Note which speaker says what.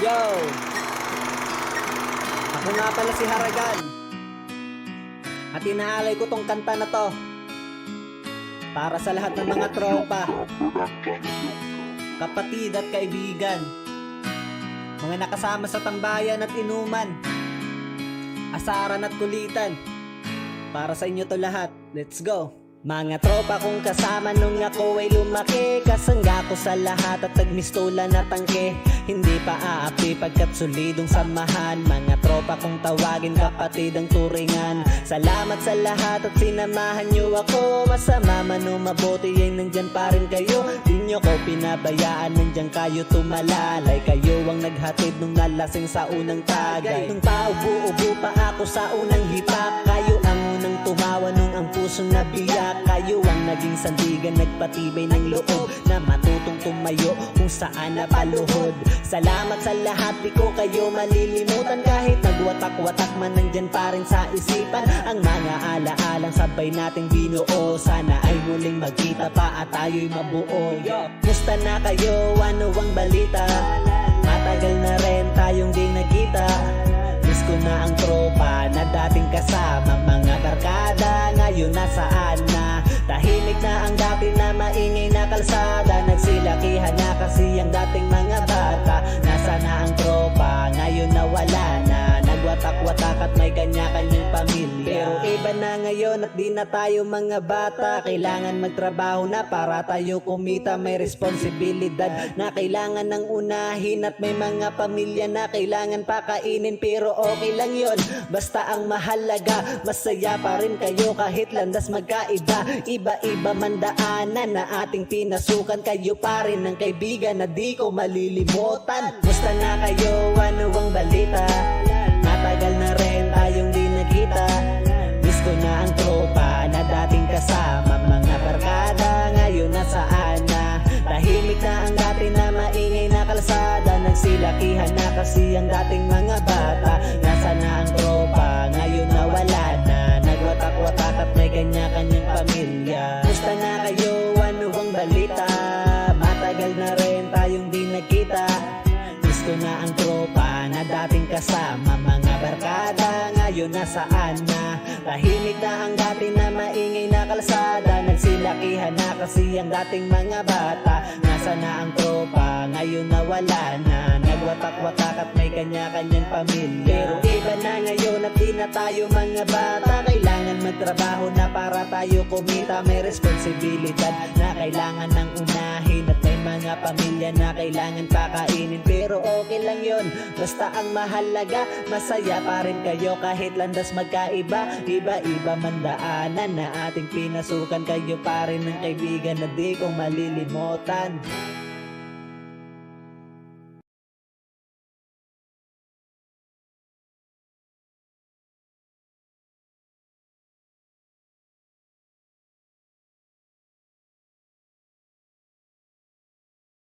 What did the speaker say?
Speaker 1: Yo! Ako nga pala si Haragan. At inaalay ko tong kanta na to para sa lahat ng mga tropa, kapatid at kaibigan, mga nakasama sa tambayan at inuman, asaran at kulitan. Para sa inyo to lahat. Let's go! Mga tropa kong kasama nung ako ay lumaki, kasangga ko sa lahat at nagmistola na tangke. Hindi pa aapi pagkat solidong samahan. Mga tropa kong tawagin kapatid ang turingan. Salamat sa lahat at sinamahan nyo ako. Masama man o mabuti ay nandyan pa rin kayo. Di nyo ko pinabayaan, nandyan kayo tumalalay. Kayo ang naghatid nung nalasing sa unang tagay. Nung paubo-ubo pa ako sa unang hipak, kayo ang unang tumawa nung ang pusong nabiyak. Kayo ang naging sandigan, nagpatibay ng loob na matutong tumayo kung saan napaluhod. Salamat sa lahat, di ko kayo malilimutan. Kahit nagwatak-watak man, nandyan pa rin sa isipan ang mga alaalang sabay nating binuo. Sana ay muling magkita pa at tayo'y mabuo. Musta na kayo? Ano ang balita? Matagal na rin tayong di nagkita. Miss ko na ang tropa na dating kasama. Mga barkada ngayon nasaan na? Tahimik na ang dati na maingay na kalsada. Nagsilakihan na kasi ang dating mga bata. Nasa na ang tropa, ngayon nawala na. Nagwatak-watak at may kanya-kanyang pamilya. Pero iba na ngayon at di na tayo mga bata. Kailangan magtrabaho na para tayo kumita. May responsibilidad na kailangan ng unahin. At may mga pamilya na kailangan pakainin. Pero okay lang yon, basta ang mahalaga masaya pa rin kayo kahit landas magkaiba. Iba-iba man daanan na ating pinasukan. Kayo pa rin ang kaibigan na di ko malilimutan. Musta na kayo? Ano ang balita? Matagal na rin tayong di nakita. Miss ko na ang tropa na dating kasama. Mga barkada ngayon nasaan na? Tahimik na ang dati na maingay na kalsada. Nagsilakihan na kasi ang dating mga bata. Nasa na ang tropa, ngayon nawala na. Nagwatak-watak at may kanya-kanyang pamilya. Musta na kayo? Ano ang balita? Matagal na rin tayong di nagkita. Miss ko na ang tropa na dating kasama. Mga barkada ngayon nasaan na? Tahimik na ang dati na maingay na kalsada. Nagsilakihan na kasi ang dating mga bata. Nasa na ang tropa, ngayon nawala na. Nagwatak-watak at may kanya-kanyang pamilya. Pero iba na ngayon at di na tayo mga bata. Kailangan magtrabaho na para tayo kumita. May responsibilidad na kailangan ng unahin. At may mga pamilya na kailangan pakainin. Pero okay lang yon, basta ang mahalaga masaya pa rin kayo kahit landas magkaiba. Iba-iba man daanan na ating pinasukan. Kayo pa rin ang kaibigan na di ko malilimutan.